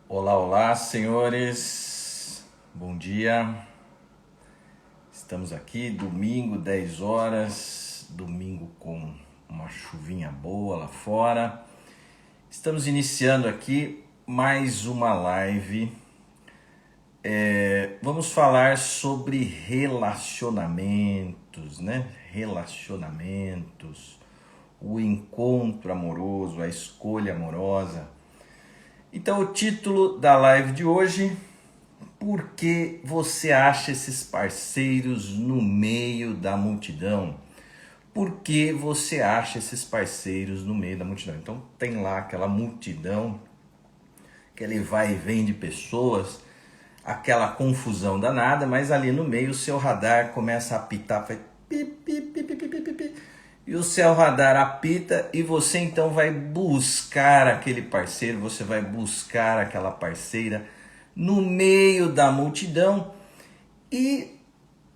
Olá, olá, senhores. Bom dia. Estamos aqui, domingo, 10 horas, domingo com uma chuvinha boa lá fora. Estamos iniciando aqui mais uma live. Vamos falar sobre relacionamentos, né? Relacionamentos, o encontro amoroso, a escolha amorosa. Então, o título da live de hoje: por que você acha esses parceiros no meio da multidão? Por que você acha esses parceiros no meio da multidão? Então, tem lá aquela multidão, aquele vai e vem de pessoas, aquela confusão danada, mas ali no meio o seu radar começa a apitar, faz pi, pi, pi, pi, pi, pi, pi, e o seu radar apita e você então vai buscar aquele parceiro, você vai buscar aquela parceira no meio da multidão, e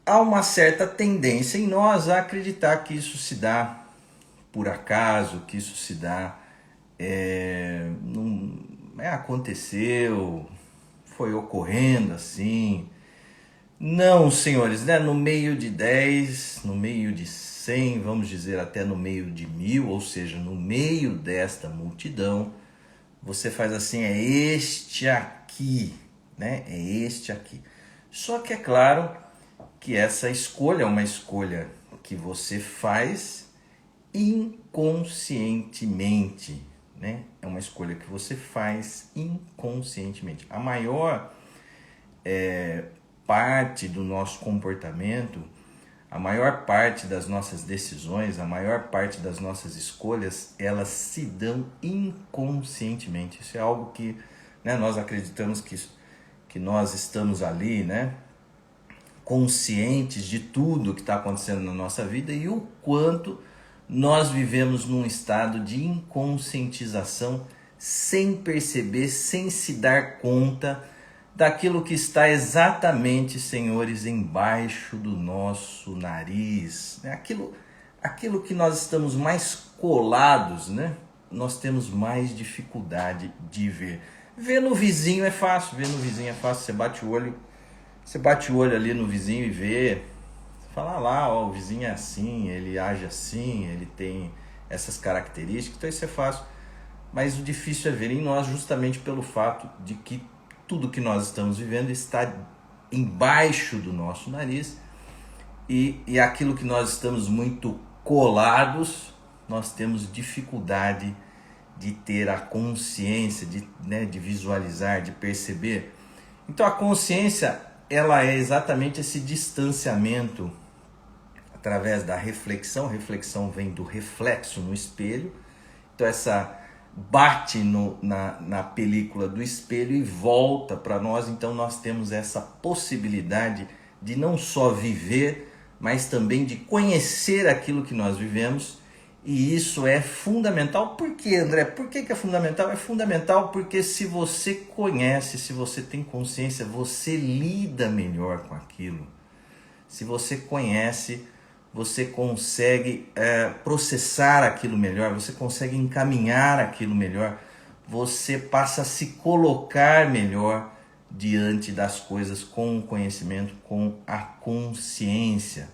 há uma certa tendência em nós a acreditar que isso se dá por acaso, que isso se dá, aconteceu, foi ocorrendo assim. Não, senhores, né? No meio de 10, no meio de 100, vamos dizer até no meio de 1000, ou seja, no meio desta multidão, você faz assim, é este aqui, né? É este aqui. Só que é claro que essa escolha é uma escolha que você faz inconscientemente, né? É uma escolha que você faz inconscientemente. A maior parte do nosso comportamento, a maior parte das nossas decisões, a maior parte das nossas escolhas, elas se dão inconscientemente. Isso é algo que, né, nós acreditamos que nós estamos ali, né, conscientes de tudo que está acontecendo na nossa vida, e o quanto nós vivemos num estado de inconscientização sem perceber, sem se dar conta daquilo que está exatamente, senhores, embaixo do nosso nariz, né? Aquilo que nós estamos mais colados, né? Nós temos mais dificuldade de ver. Ver no vizinho é fácil, você bate o olho ali no vizinho e vê, fala lá, ó, o vizinho é assim, ele age assim, ele tem essas características, então isso é fácil. Mas o difícil é ver em nós, justamente pelo fato de que tudo que nós estamos vivendo está embaixo do nosso nariz, e aquilo que nós estamos muito colados, nós temos dificuldade de ter a consciência, de visualizar, de perceber. Então a consciência, ela é exatamente esse distanciamento através da reflexão. A reflexão vem do reflexo no espelho. Então essa bate na película do espelho e volta para nós. Então nós temos essa possibilidade de não só viver, mas também de conhecer aquilo que nós vivemos. E isso é fundamental. Por que, André? Por que é fundamental? É fundamental porque se você conhece, se você tem consciência, você lida melhor com aquilo. Se você conhece, você consegue processar aquilo melhor, você consegue encaminhar aquilo melhor, você passa a se colocar melhor diante das coisas com o conhecimento, com a consciência.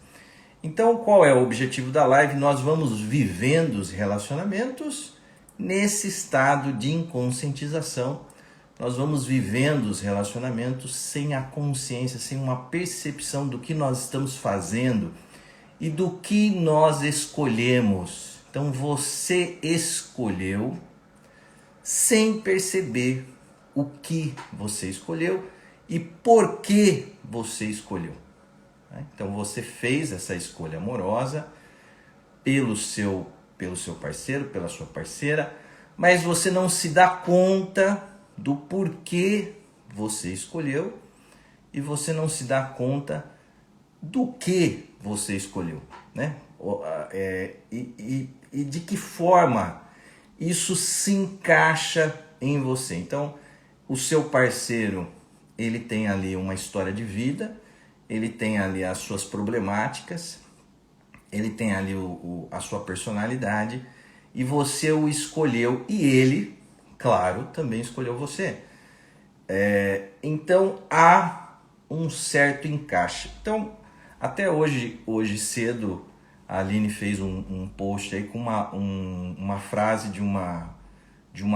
Então, qual é o objetivo da live? Nós vamos vivendo os relacionamentos nesse estado de inconscientização. Nós vamos vivendo os relacionamentos sem a consciência, sem uma percepção do que nós estamos fazendo e do que nós escolhemos. Então você escolheu sem perceber o que você escolheu e por que você escolheu. Então você fez essa escolha amorosa pelo seu parceiro, pela sua parceira, mas você não se dá conta do porquê você escolheu, e você não se dá conta do que você escolheu, né? E de que forma isso se encaixa em você. Então, o seu parceiro, ele tem ali uma história de vida, ele tem ali as suas problemáticas, ele tem ali a sua personalidade, e você o escolheu, e ele, claro, também escolheu você. Então há um certo encaixe. Então, até hoje cedo, a Aline fez um post aí com uma frase de uma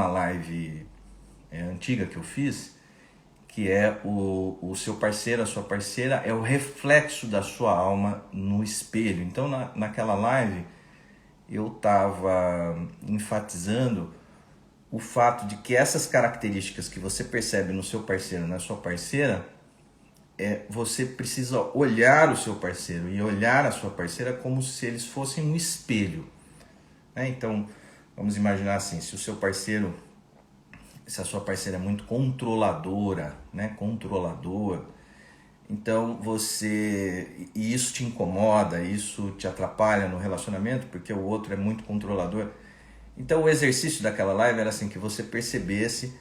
live antiga que eu fiz, que é o seu parceiro, a sua parceira, é o reflexo da sua alma no espelho. Então, naquela live, eu estava enfatizando o fato de que essas características que você percebe no seu parceiro, na sua parceira, você precisa olhar o seu parceiro e olhar a sua parceira como se eles fossem um espelho, né? Então, vamos imaginar assim, se a sua parceira é muito controladora, né? Controlador, então e isso te incomoda, isso te atrapalha no relacionamento, porque o outro é muito controlador. Então o exercício daquela live era assim, que você percebesse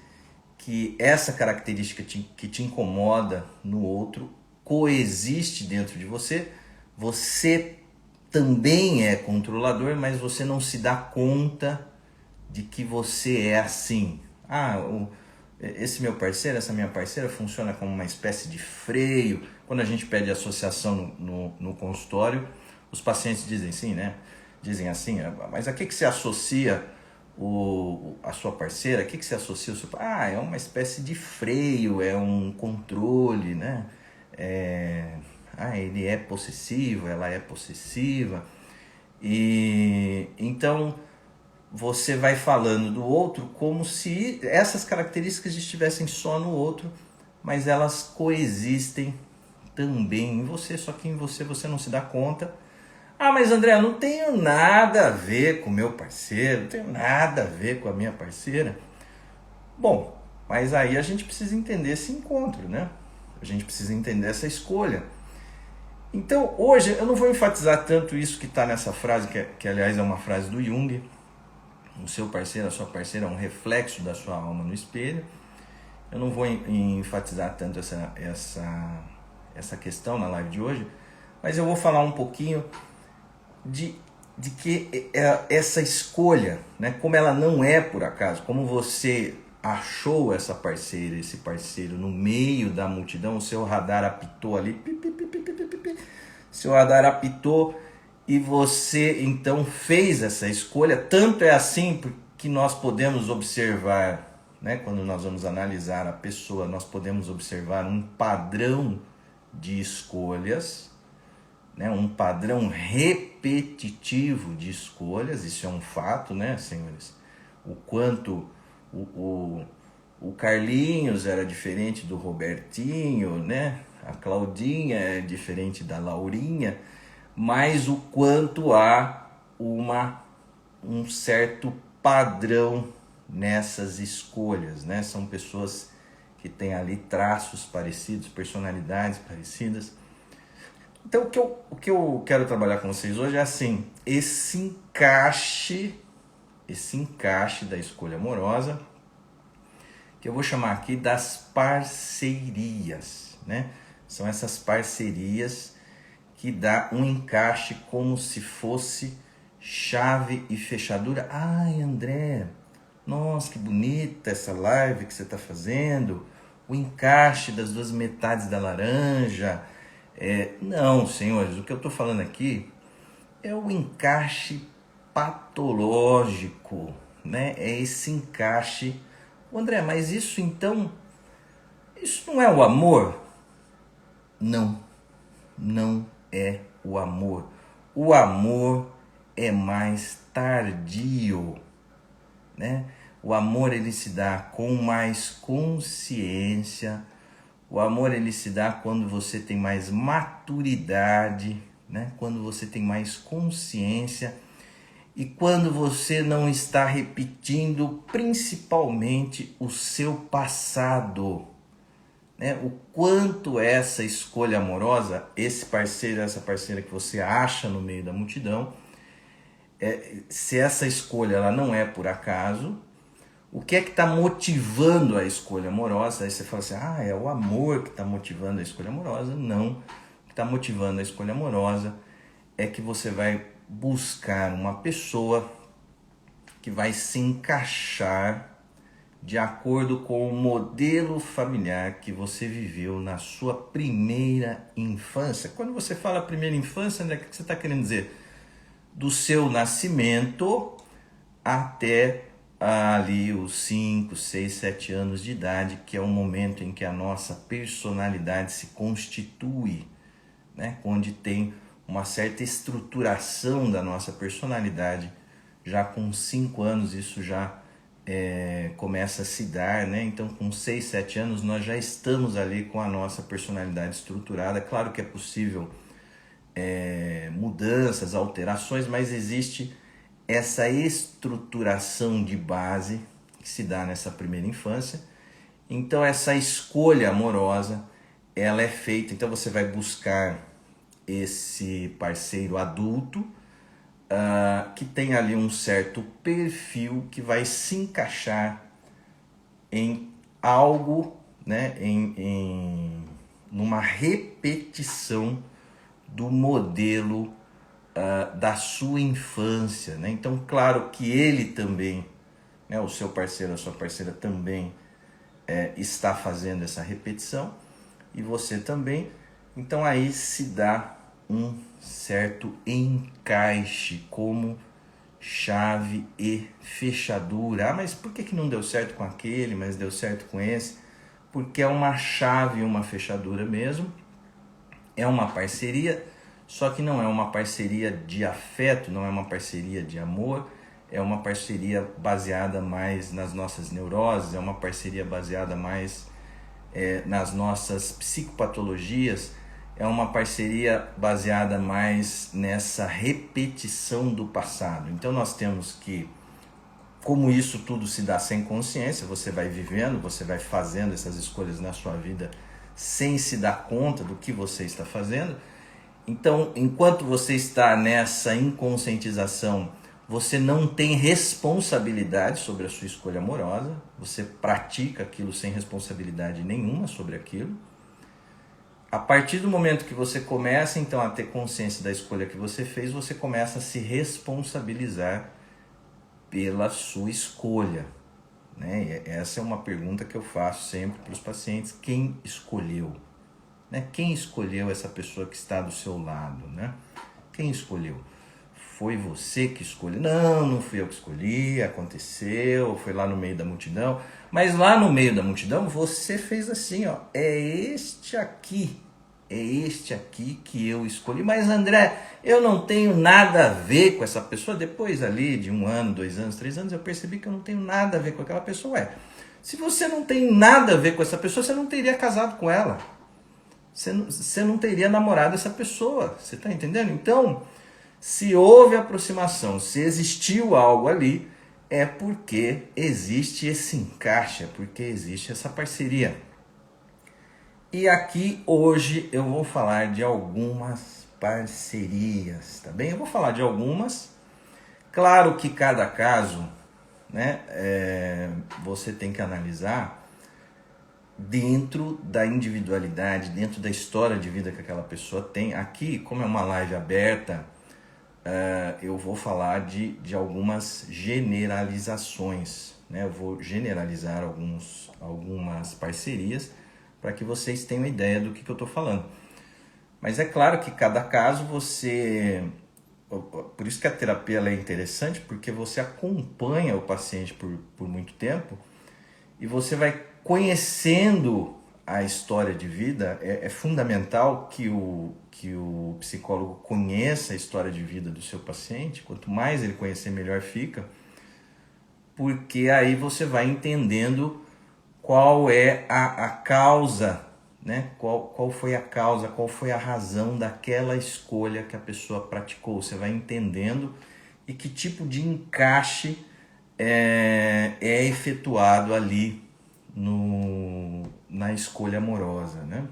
que essa característica que te incomoda no outro coexiste dentro de você. Você também é controlador, mas você não se dá conta de que você é assim. Esse meu parceiro, essa minha parceira funciona como uma espécie de freio. Quando a gente pede associação no consultório, os pacientes dizem sim, né? Dizem assim, mas a que você associa a sua parceira? A que você associa o seu... é uma espécie de freio, é um controle, né? Ele é possessivo, ela é possessiva. E então você vai falando do outro como se essas características estivessem só no outro, mas elas coexistem também em você, só que em você não se dá conta. Mas André, eu não tenho nada a ver com meu parceiro, não tenho nada a ver com a minha parceira. Bom, mas aí a gente precisa entender esse encontro, né? A gente precisa entender essa escolha. Então, hoje, eu não vou enfatizar tanto isso que está nessa frase, que aliás é uma frase do Jung. O seu parceiro, a sua parceira é um reflexo da sua alma no espelho. Eu não vou enfatizar tanto essa questão na live de hoje, mas eu vou falar um pouquinho de que essa escolha, né, como ela não é por acaso, como você achou essa parceira, esse parceiro no meio da multidão, o seu radar apitou ali, seu radar apitou e você então fez essa escolha. Tanto é assim que nós podemos observar, né, quando nós vamos analisar a pessoa, nós podemos observar um padrão de escolhas, né, um padrão repetitivo de escolhas. Isso é um fato, né, senhores? O quanto o Carlinhos era diferente do Robertinho, né? A Claudinha é diferente da Laurinha, mas o quanto há um certo padrão nessas escolhas, né? São pessoas que têm ali traços parecidos, personalidades parecidas. Então o que eu quero trabalhar com vocês hoje é assim, esse encaixe da escolha amorosa, que eu vou chamar aqui das parcerias, né? São essas parcerias que dá um encaixe como se fosse chave e fechadura. Ai, André, nossa, que bonita essa live que você está fazendo, o encaixe das duas metades da laranja. Não, senhores, o que eu estou falando aqui é o encaixe patológico, né? É esse encaixe. André, mas isso então, isso não é o amor? Não, não é o amor. O amor é mais tardio, né? O amor ele se dá com mais consciência. O amor ele se dá quando você tem mais maturidade, né? Quando você tem mais consciência e quando você não está repetindo principalmente o seu passado, né? O quanto essa escolha amorosa, esse parceiro, essa parceira que você acha no meio da multidão, se essa escolha ela não é por acaso, o que é que está motivando a escolha amorosa? Aí você fala assim, é o amor que está motivando a escolha amorosa. Não, o que está motivando a escolha amorosa é que você vai buscar uma pessoa que vai se encaixar de acordo com o modelo familiar que você viveu na sua primeira infância. Quando você fala primeira infância, né, o que você está querendo dizer? Do seu nascimento até ali os 5, 6, 7 anos de idade, que é o momento em que a nossa personalidade se constitui, né? Onde tem uma certa estruturação da nossa personalidade. Já com 5 anos isso já começa a se dar, né? Então com 6, 7 anos nós já estamos ali com a nossa personalidade estruturada. Claro que é possível mudanças, alterações, mas existe essa estruturação de base que se dá nessa primeira infância. Então essa escolha amorosa, ela é feita, então você vai buscar esse parceiro adulto que tem ali um certo perfil que vai se encaixar em algo, né, numa repetição do modelo da sua infância, né? Então, claro que ele também, né, o seu parceiro, a sua parceira também está fazendo essa repetição e você também. Então aí se dá um certo encaixe como chave e fechadura. Ah, mas por que não deu certo com aquele, mas deu certo com esse? Porque é uma chave e uma fechadura mesmo. É uma parceria, só que não é uma parceria de afeto, não é uma parceria de amor, é uma parceria baseada mais nas nossas neuroses, é uma parceria baseada mais nas nossas psicopatologias, é uma parceria baseada mais nessa repetição do passado. Então nós temos que, como isso tudo se dá sem consciência, você vai vivendo, você vai fazendo essas escolhas na sua vida sem se dar conta do que você está fazendo. Então, enquanto você está nessa inconscientização, você não tem responsabilidade sobre a sua escolha amorosa, você pratica aquilo sem responsabilidade nenhuma sobre aquilo. A partir do momento que você começa então a ter consciência da escolha que você fez, você começa a se responsabilizar pela sua escolha, né? E essa é uma pergunta que eu faço sempre para os pacientes: quem escolheu? Né? Quem escolheu essa pessoa que está do seu lado? Né? Quem escolheu? Foi você que escolheu? Não, não fui eu que escolhi, aconteceu, foi lá no meio da multidão. Mas lá no meio da multidão você fez assim, ó, é este aqui que eu escolhi. Mas André, eu não tenho nada a ver com essa pessoa. Depois ali de 1 ano, 2 anos, 3 anos, eu percebi que eu não tenho nada a ver com aquela pessoa. Se você não tem nada a ver com essa pessoa, você não teria casado com ela. Você não teria namorado essa pessoa. Você está entendendo? Então, se houve aproximação, se existiu algo ali, é porque existe esse encaixe, é porque existe essa parceria. E aqui hoje eu vou falar de algumas parcerias, tá bem? Eu vou falar de algumas. Claro que cada caso, né, você tem que analisar dentro da individualidade, dentro da história de vida que aquela pessoa tem. Aqui, como é uma live aberta, eu vou falar de algumas generalizações, né? Eu vou generalizar algumas parcerias para que vocês tenham ideia do que eu estou falando. Mas é claro que cada caso você... Por isso que a terapia ela é interessante, porque você acompanha o paciente por muito tempo e você vai conhecendo a história de vida. É fundamental que o psicólogo conheça a história de vida do seu paciente. Quanto mais ele conhecer, melhor fica, porque aí você vai entendendo qual é a causa, né? Qual foi a causa, qual foi a razão daquela escolha que a pessoa praticou. Você vai entendendo e que tipo de encaixe é efetuado ali na escolha amorosa, né?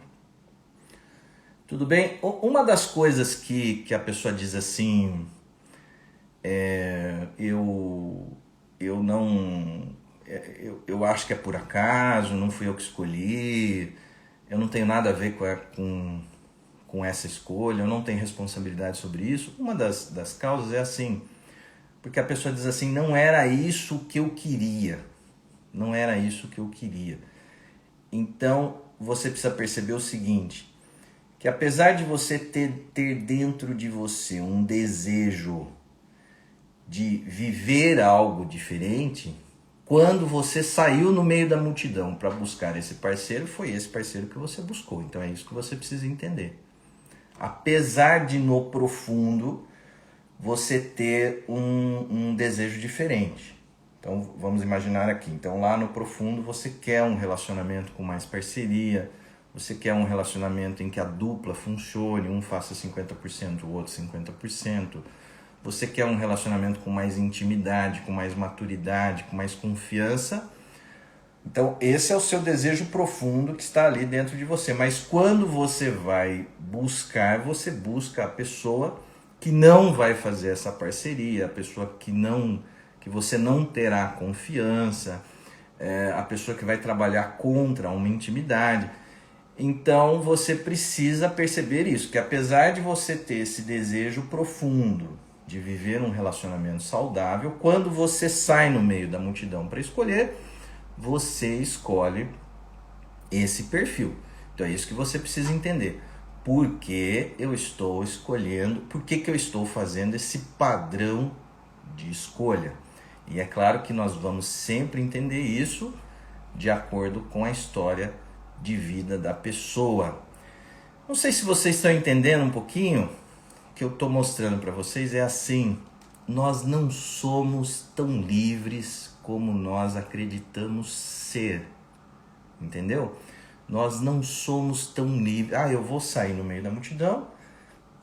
Tudo bem? Uma das coisas que a pessoa diz assim, eu acho que é por acaso, não fui eu que escolhi, eu não tenho nada a ver com essa escolha, eu não tenho responsabilidade sobre isso. Uma das causas é assim, porque a pessoa diz assim, não era isso que eu queria. Não era isso que eu queria. Então, você precisa perceber o seguinte, que apesar de você ter dentro de você um desejo de viver algo diferente, quando você saiu no meio da multidão para buscar esse parceiro, foi esse parceiro que você buscou. Então é isso que você precisa entender. Apesar de no profundo você ter um desejo diferente. Então vamos imaginar aqui. Então lá no profundo você quer um relacionamento com mais parceria, você quer um relacionamento em que a dupla funcione, um faça 50%, o outro 50%. Você quer um relacionamento com mais intimidade, com mais maturidade, com mais confiança. Então esse é o seu desejo profundo que está ali dentro de você. Mas quando você vai buscar, você busca a pessoa que não vai fazer essa parceria, a pessoa que você não terá confiança, a pessoa que vai trabalhar contra uma intimidade. Então você precisa perceber isso, que apesar de você ter esse desejo profundo de viver um relacionamento saudável, quando você sai no meio da multidão para escolher, você escolhe esse perfil. Então é isso que você precisa entender. Por que eu estou escolhendo, por que eu estou fazendo esse padrão de escolha? E é claro que nós vamos sempre entender isso de acordo com a história de vida da pessoa. Não sei se vocês estão entendendo um pouquinho. O que eu estou mostrando para vocês é assim: nós não somos tão livres como nós acreditamos ser. Entendeu? Nós não somos tão livres. Eu vou sair no meio da multidão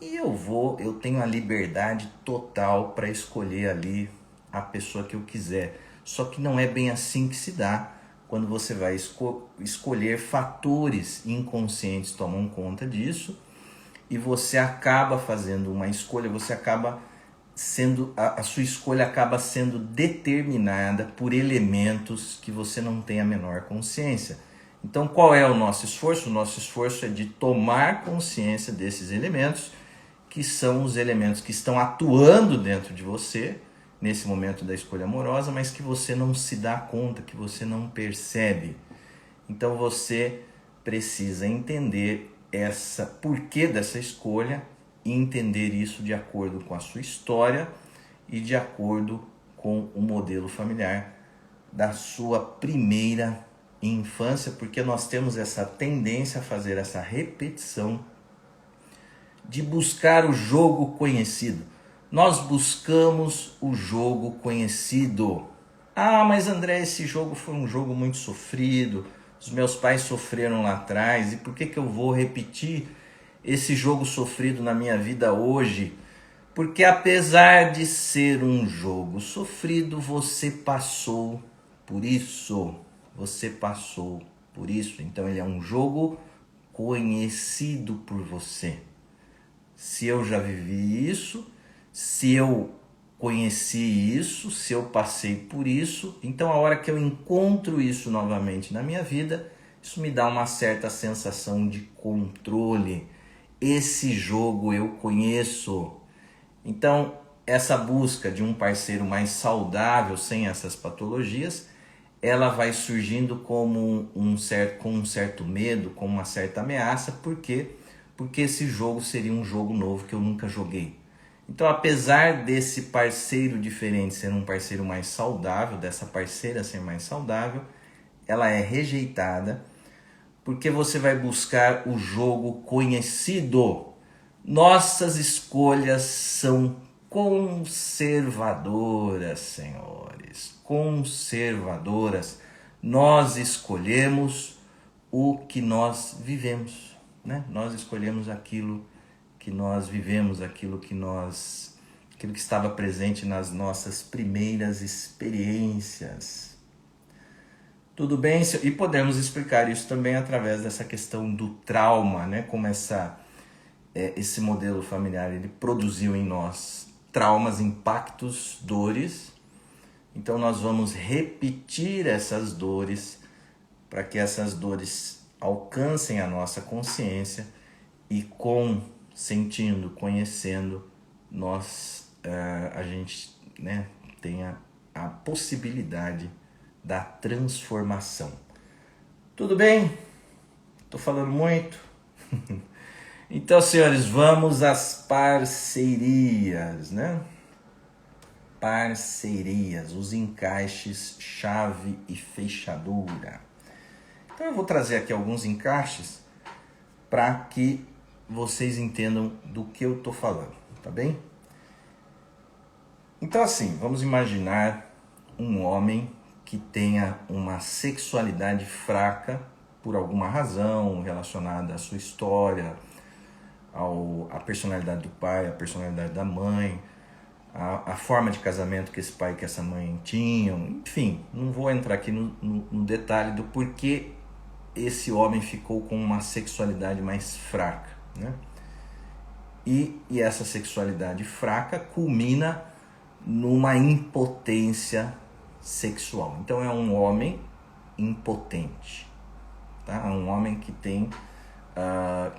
e eu tenho a liberdade total para escolher ali a pessoa que eu quiser. Só que não é bem assim que se dá. Quando você vai escolher, fatores inconscientes tomam conta disso e você acaba fazendo uma escolha, você acaba sendo, a sua escolha acaba sendo determinada por elementos que você não tem a menor consciência. Então qual é o nosso esforço? O nosso esforço é de tomar consciência desses elementos, que são os elementos que estão atuando dentro de você, nesse momento da escolha amorosa, mas que você não se dá conta, que você não percebe. Então você precisa entender porquê dessa escolha e entender isso de acordo com a sua história e de acordo com o modelo familiar da sua primeira infância, porque nós temos essa tendência a fazer essa repetição de buscar o jogo conhecido. Nós buscamos o jogo conhecido. Mas André, esse jogo foi um jogo muito sofrido, os meus pais sofreram lá atrás, e por que eu vou repetir esse jogo sofrido na minha vida hoje? Porque apesar de ser um jogo sofrido, você passou por isso. Você passou por isso. Então ele é um jogo conhecido por você. Se eu já vivi isso, se eu conheci isso, se eu passei por isso, então a hora que eu encontro isso novamente na minha vida, isso me dá uma certa sensação de controle. Esse jogo eu conheço. Então, essa busca de um parceiro mais saudável, sem essas patologias, ela vai surgindo como com um certo medo, com uma certa ameaça. Por quê? Porque esse jogo seria um jogo novo que eu nunca joguei. Então, apesar desse parceiro diferente ser um parceiro mais saudável, dessa parceira ser mais saudável, ela é rejeitada porque você vai buscar o jogo conhecido. Nossas escolhas são conservadoras, senhores, conservadoras. Nós escolhemos o que nós vivemos, né? Nós escolhemos aquilo que nós vivemos, aquilo que estava presente nas nossas primeiras experiências. Tudo bem? E podemos explicar isso também através dessa questão do trauma, né? Como esse modelo familiar ele produziu em nós traumas, impactos, dores. Então nós vamos repetir essas dores para que essas dores alcancem a nossa consciência e sentindo, conhecendo, a gente, né, tenha a possibilidade da transformação. Tudo bem? Tô falando muito? Então, senhores, vamos às parcerias, né? Parcerias, os encaixes chave e fechadura. Então eu vou trazer aqui alguns encaixes para que vocês entendam do que eu tô falando, tá bem? Então assim, vamos imaginar um homem que tenha uma sexualidade fraca por alguma razão relacionada à sua história, à personalidade do pai, à personalidade da mãe, a forma de casamento que esse pai e que essa mãe tinham, enfim, não vou entrar aqui no detalhe do porquê esse homem ficou com uma sexualidade mais fraca, né? E essa sexualidade fraca culmina numa impotência sexual. Então é um homem impotente, tá? É um homem que tem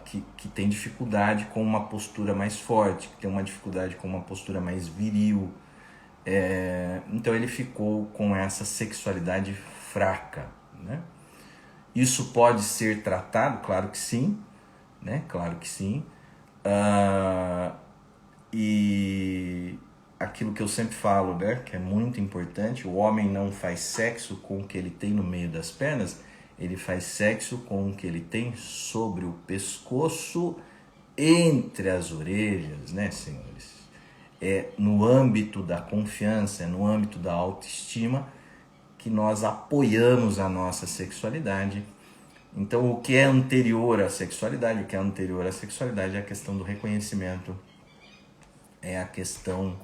que tem dificuldade com uma postura mais forte, que tem uma dificuldade com uma postura mais viril. Então ele ficou com essa sexualidade fraca, né? Isso pode ser tratado? Claro que sim, né? Claro que sim. E aquilo que eu sempre falo, né? Que é muito importante, o homem não faz sexo com o que ele tem no meio das pernas, ele faz sexo com o que ele tem sobre o pescoço, entre as orelhas, né, senhores? É no âmbito da confiança, é no âmbito da autoestima que nós apoiamos a nossa sexualidade. Então, o que é anterior à sexualidade? O que é anterior à sexualidade é a questão do reconhecimento, é a questão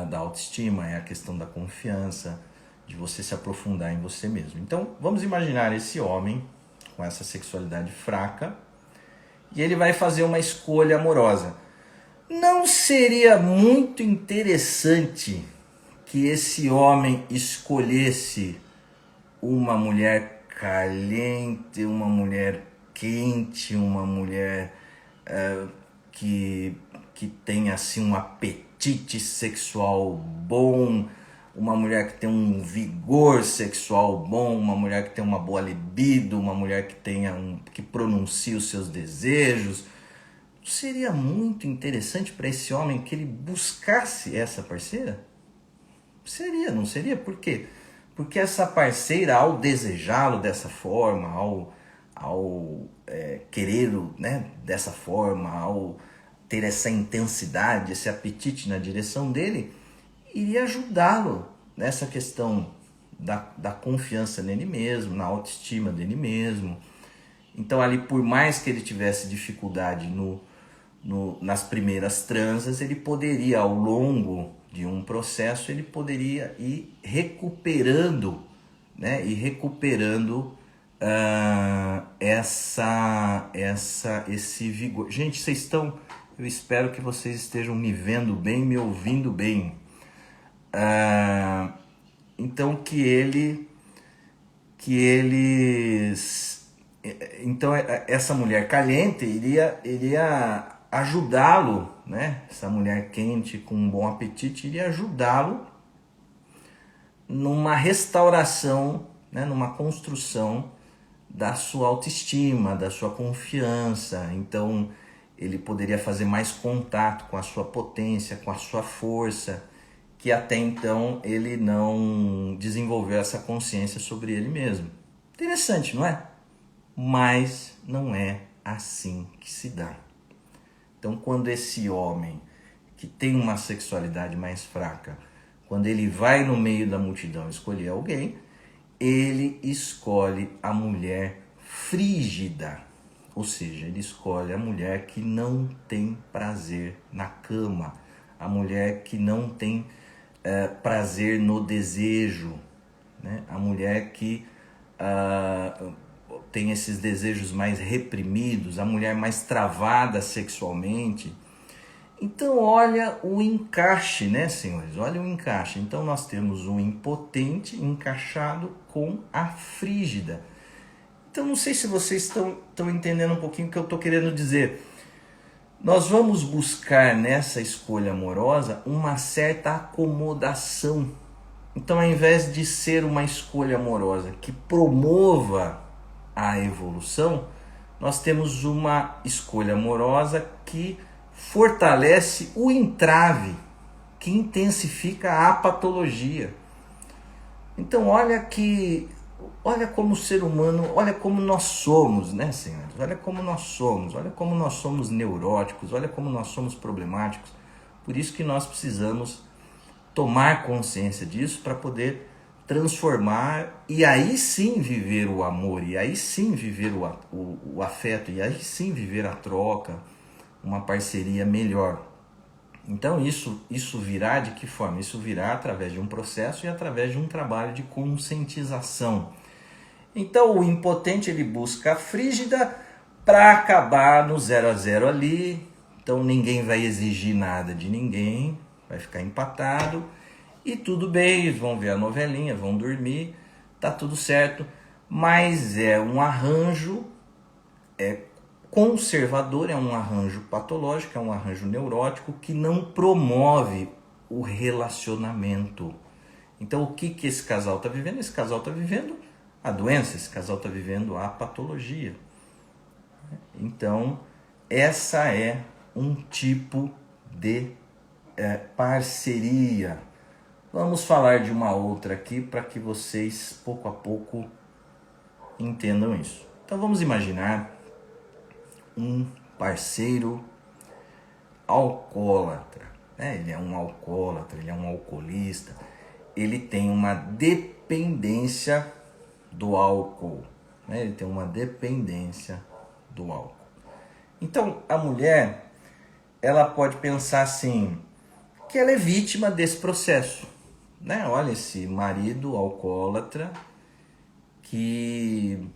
da autoestima, é a questão da confiança, de você se aprofundar em você mesmo. Então, vamos imaginar esse homem com essa sexualidade fraca e ele vai fazer uma escolha amorosa. Não seria muito interessante que esse homem escolhesse uma mulher caliente, uma mulher quente, uma mulher que tenha assim um apetite sexual bom, uma mulher que tem um vigor sexual bom, uma mulher que tem uma boa libido, uma mulher que que pronuncie os seus desejos? Seria muito interessante para esse homem que ele buscasse essa parceira? Seria, não seria? Por quê? Porque essa parceira, ao desejá-lo dessa forma, ao querê-lo, né, dessa forma, ao ter essa intensidade, esse apetite na direção dele, iria ajudá-lo nessa questão da confiança nele mesmo, na autoestima dele mesmo. Então ali, por mais que ele tivesse dificuldade nas primeiras transas, ele poderia, ao longo de um processo, ele poderia ir recuperando, né? E recuperando esse vigor. Gente, eu espero que vocês estejam me vendo bem, me ouvindo bem. Então então essa mulher caliente iria ajudá-lo, né? Essa mulher quente com um bom apetite iria ajudá-lo numa restauração, né? Numa construção da sua autoestima, da sua confiança. Então ele poderia fazer mais contato com a sua potência, com a sua força, que até então ele não desenvolveu essa consciência sobre ele mesmo. Interessante, não é? Mas não é assim que se dá. Então, quando esse homem que tem uma sexualidade mais fraca, quando ele vai no meio da multidão escolher alguém, ele escolhe a mulher frígida, ou seja, ele escolhe a mulher que não tem prazer na cama, a mulher que não tem prazer no desejo, né? A mulher que tem esses desejos mais reprimidos, a mulher mais travada sexualmente. Então olha o encaixe, né, senhores? Olha o encaixe. Então nós temos o impotente encaixado com a frígida. Então não sei se vocês estão entendendo um pouquinho o que eu estou querendo dizer. Nós vamos buscar nessa escolha amorosa uma certa acomodação, Então, ao invés de ser uma escolha amorosa que promova a evolução, nós temos uma escolha amorosa que fortalece o entrave, que intensifica a patologia. Então, olha como ser humano, olha como nós somos, né, senhores? Olha como nós somos neuróticos, olha como nós somos problemáticos. Por isso que nós precisamos tomar consciência disso para poder transformar e aí sim viver o amor, e aí sim viver o afeto, e aí sim viver a troca, uma parceria melhor. Então isso virá de que forma? Isso virá através de um processo e através de um trabalho de conscientização. Então o impotente ele busca a frígida para acabar no 0 a 0 ali. Então ninguém vai exigir nada de ninguém, vai ficar empatado e tudo bem, eles vão ver a novelinha, vão dormir, tá tudo certo, mas é um arranjo conservador, é um arranjo patológico, é um arranjo neurótico que não promove o relacionamento. Então o que esse casal está vivendo? Esse casal está vivendo a doença, esse casal está vivendo a patologia. Então essa é um tipo de parceria. Vamos falar de uma outra aqui para que vocês pouco a pouco entendam isso. Então vamos imaginar um parceiro alcoólatra, né? Ele é um alcoólatra, ele é um alcoolista, ele tem uma dependência do álcool, né? Ele tem uma dependência do álcool. Então a mulher, ela pode pensar assim, que ela é vítima desse processo, né? Olha, esse marido alcoólatra que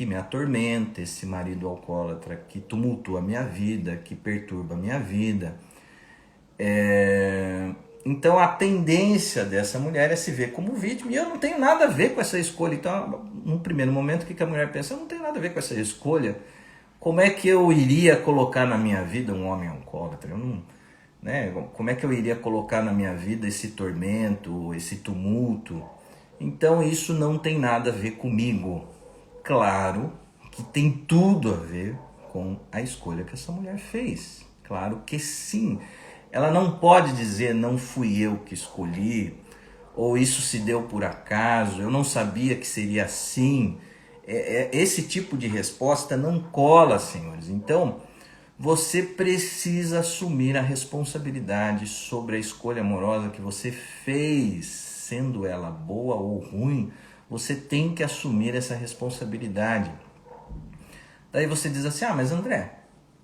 me atormenta, esse marido alcoólatra que tumultua a minha vida, que perturba a minha vida. Então a tendência dessa mulher é se ver como vítima, e eu não tenho nada a ver com essa escolha. Então, num primeiro momento, o que a mulher pensa? Eu não tenho nada a ver com essa escolha. Como é que eu iria colocar na minha vida um homem alcoólatra? Eu não, né? Como é que eu iria colocar na minha vida esse tormento, esse tumulto? Então isso não tem nada a ver comigo. Claro que tem tudo a ver com a escolha que essa mulher fez. Claro que sim. Ela não pode dizer não fui eu que escolhi, ou isso se deu por acaso, eu não sabia que seria assim. Esse tipo de resposta não cola, senhores. Então, você precisa assumir a responsabilidade sobre a escolha amorosa que você fez, sendo ela boa ou ruim. Você tem que assumir essa responsabilidade. Daí você diz assim, mas André,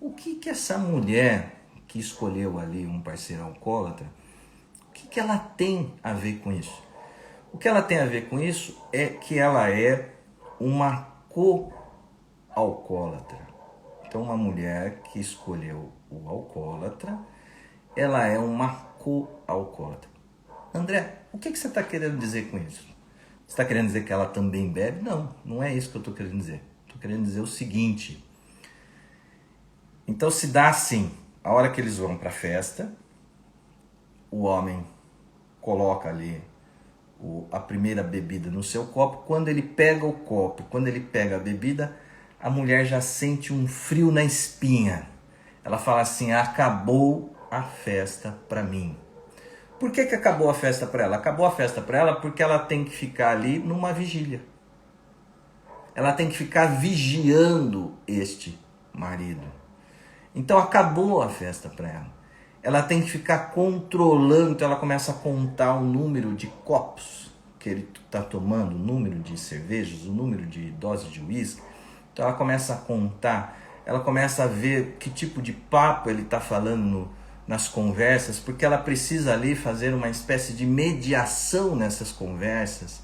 o que essa mulher que escolheu ali um parceiro alcoólatra, o que ela tem a ver com isso? O que ela tem a ver com isso é que ela é uma co-alcoólatra. Então uma mulher que escolheu o alcoólatra, ela é uma co-alcoólatra. André, o que você está querendo dizer com isso? Você está querendo dizer que ela também bebe? Não, não é isso que eu estou querendo dizer. Estou querendo dizer o seguinte. Então se dá assim, a hora que eles vão para a festa, o homem coloca ali a primeira bebida no seu copo. Quando ele pega o copo, quando ele pega a bebida, a mulher já sente um frio na espinha. Ela fala assim, acabou a festa para mim. Por que acabou a festa para ela? Acabou a festa para ela porque ela tem que ficar ali numa vigília. Ela tem que ficar vigiando este marido. Então acabou a festa para ela. Ela tem que ficar controlando, então ela começa a contar o número de copos que ele está tomando, o número de cervejas, o número de doses de uísque. Então ela começa a contar, ela começa a ver que tipo de papo ele está falando nas conversas, porque ela precisa ali fazer uma espécie de mediação nessas conversas.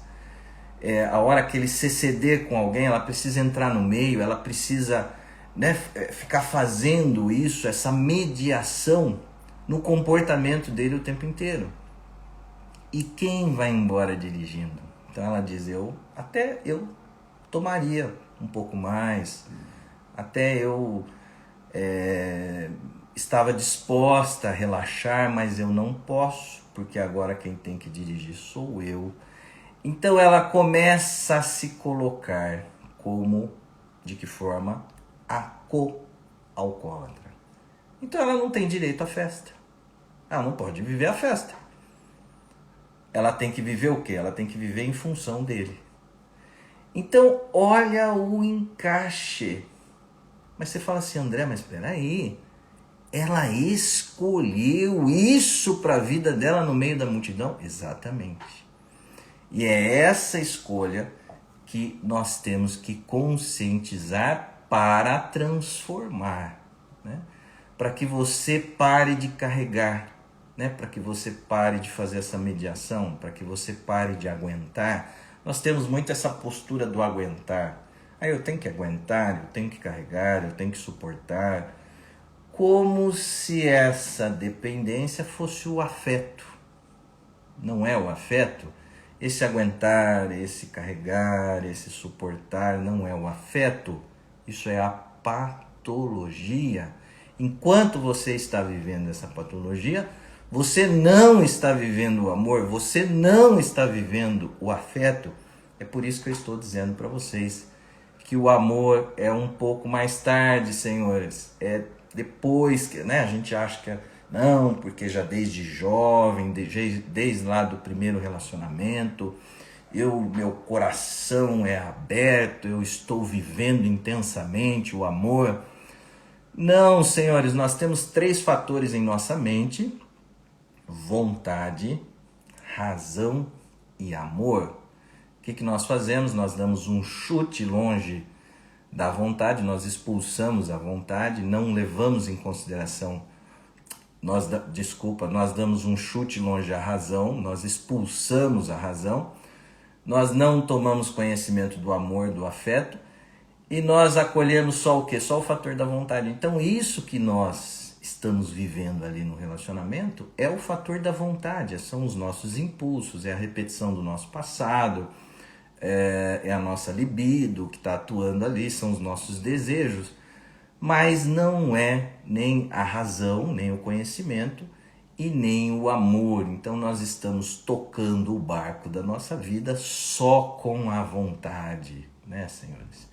A hora que ele se ceder com alguém, ela precisa entrar no meio, ela precisa, né, ficar fazendo isso, essa mediação no comportamento dele o tempo inteiro. E quem vai embora dirigindo? Então ela diz, até eu tomaria um pouco mais, até eu estava disposta a relaxar, mas eu não posso, porque agora quem tem que dirigir sou eu. Então ela começa a se colocar como, de que forma? A co-alcoólatra. Então ela não tem direito à festa. Ela não pode viver a festa. Ela tem que viver o quê? Ela tem que viver em função dele. Então olha o encaixe. Mas você fala assim, André, mas espera aí. Ela escolheu isso para a vida dela no meio da multidão? Exatamente. E é essa escolha que nós temos que conscientizar para transformar, né? Para que você pare de carregar, né? Para que você pare de fazer essa mediação, para que você pare de aguentar. Nós temos muito essa postura do aguentar. Aí eu tenho que aguentar, eu tenho que carregar, eu tenho que suportar. Como se essa dependência fosse o afeto. Não é o afeto? Esse aguentar, esse carregar, esse suportar não é o afeto. Isso é a patologia. Enquanto você está vivendo essa patologia, você não está vivendo o amor, você não está vivendo o afeto. É por isso que eu estou dizendo para vocês que o amor é um pouco mais tarde, senhores. É depois que, né, a gente acha que não, porque já desde jovem, desde lá do primeiro relacionamento, meu coração é aberto, eu estou vivendo intensamente o amor. Não, senhores, nós temos 3 fatores em nossa mente: vontade, razão e amor. O que nós fazemos? Nós damos um chute longe da vontade, nós expulsamos a vontade, não levamos em consideração, nós damos um chute longe à razão, nós expulsamos a razão, nós não tomamos conhecimento do amor, do afeto, e nós acolhemos só o quê? Só o fator da vontade. Então isso que nós estamos vivendo ali no relacionamento é o fator da vontade, são os nossos impulsos, é a repetição do nosso passado, é a nossa libido que está atuando ali, são os nossos desejos, mas não é nem a razão, nem o conhecimento e nem o amor. Então nós estamos tocando o barco da nossa vida só com a vontade, né, senhores?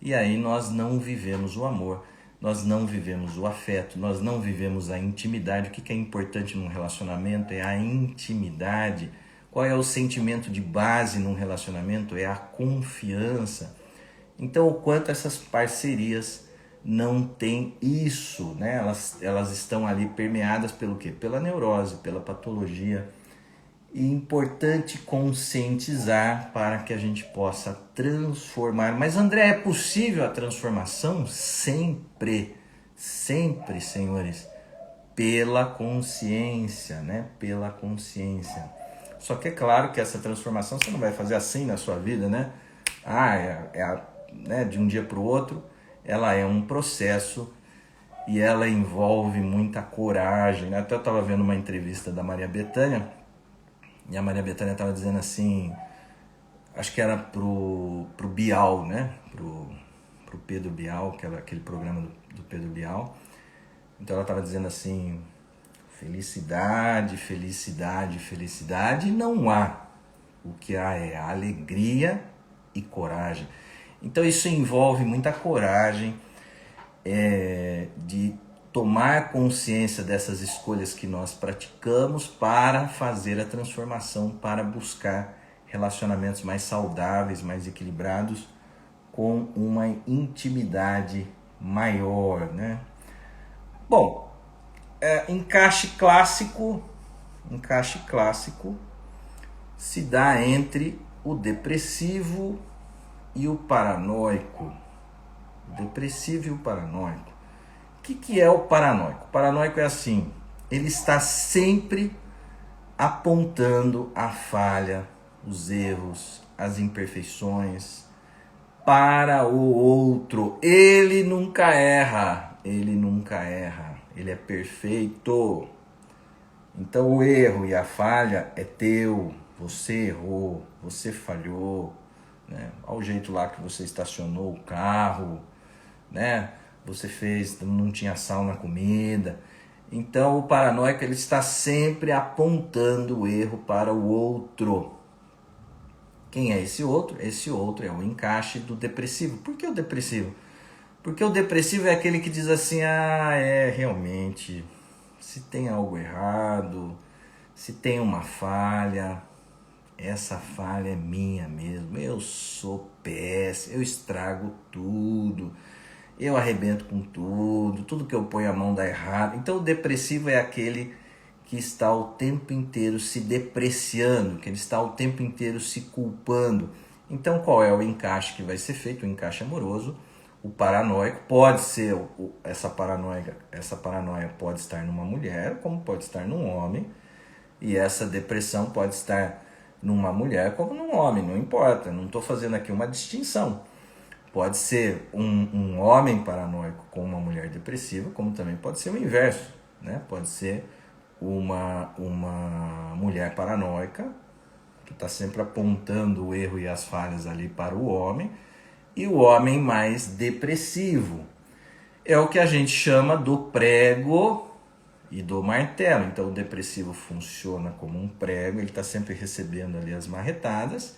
E aí nós não vivemos o amor, nós não vivemos o afeto, nós não vivemos a intimidade. O que é importante num relacionamento é a intimidade. Qual é o sentimento de base num relacionamento? É a confiança. Então, o quanto essas parcerias não têm isso, né? Elas estão ali permeadas pelo quê? Pela neurose, pela patologia. E é importante conscientizar para que a gente possa transformar. Mas, André, é possível a transformação? Sempre, sempre, senhores, pela consciência, né? Pela consciência. Só que é claro que essa transformação você não vai fazer assim na sua vida, né? Né? De um dia para o outro, ela é um processo e ela envolve muita coragem, né? Até eu estava vendo uma entrevista da Maria Bethânia e a Maria Bethânia estava dizendo assim, acho que era pro Bial, né? Pro Pedro Bial, que era aquele programa do Pedro Bial. Então ela estava dizendo assim: felicidade, felicidade, felicidade não há. O que há é alegria e coragem. Então isso envolve muita coragem de tomar consciência dessas escolhas que nós praticamos para fazer a transformação, para buscar relacionamentos mais saudáveis, mais equilibrados, com uma intimidade maior, né? Bom, encaixe clássico se dá entre o depressivo e o paranoico. O depressivo e o paranoico. O que é o paranoico? O paranoico é assim, ele está sempre apontando a falha, os erros, as imperfeições para o outro. Ele nunca erra, ele é perfeito. Então o erro e a falha é teu, você errou, você falhou, né? Ao jeito lá que você estacionou o carro, né? Você fez, não tinha sal na comida. Então o paranoico ele está sempre apontando o erro para o outro. Quem é esse outro? Esse outro é o encaixe do depressivo. Por que o depressivo? Porque o depressivo é aquele que diz assim, realmente, se tem algo errado, se tem uma falha, essa falha é minha mesmo, eu sou péssimo, eu estrago tudo, eu arrebento com tudo, tudo que eu ponho a mão dá errado. Então o depressivo é aquele que está o tempo inteiro se depreciando, que ele está o tempo inteiro se culpando. Então qual é o encaixe que vai ser feito? O encaixe amoroso. O paranoico pode ser, essa paranoia pode estar numa mulher, como pode estar num homem, e essa depressão pode estar numa mulher como num homem, não importa, não estou fazendo aqui uma distinção. Pode ser um homem paranoico com uma mulher depressiva, como também pode ser o inverso, né? Pode ser uma mulher paranoica, que está sempre apontando o erro e as falhas ali para o homem, e o homem mais depressivo. É o que a gente chama do prego e do martelo. Então o depressivo funciona como um prego, ele está sempre recebendo ali as marretadas,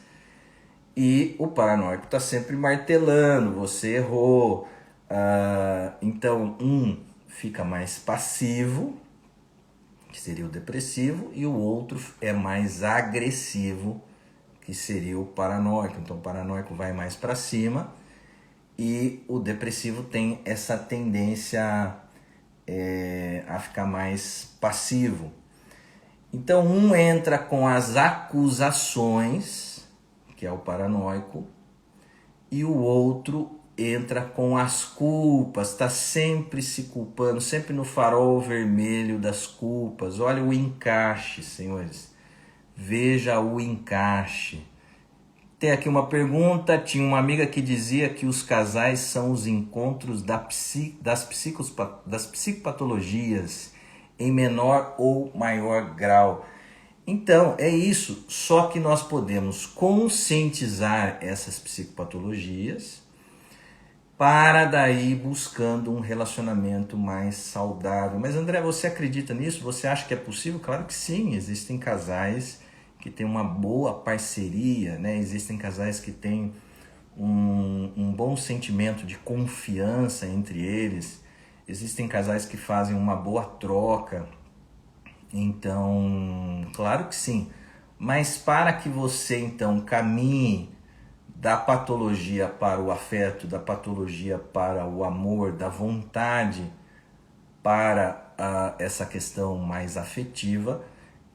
e o paranoico está sempre martelando, você errou. Então um fica mais passivo, que seria o depressivo, e o outro é mais agressivo, que seria o paranoico. Então o paranoico vai mais para cima e o depressivo tem essa tendência a ficar mais passivo. Então um entra com as acusações, que é o paranoico, e o outro entra com as culpas, está sempre se culpando, sempre no farol vermelho das culpas. Olha o encaixe, senhores. Veja o encaixe. Tem aqui uma pergunta, tinha uma amiga que dizia que os casais são os encontros das psicopatologias em menor ou maior grau. Então, é isso, só que nós podemos conscientizar essas psicopatologias para daí buscando um relacionamento mais saudável. Mas André, você acredita nisso? Você acha que é possível? Claro que sim, existem casais que têm uma boa parceria, né? Existem casais que têm um bom sentimento de confiança entre eles, existem casais que fazem uma boa troca. Então, claro que sim, mas para que você então caminhe da patologia para o afeto, da patologia para o amor, da vontade para essa questão mais afetiva,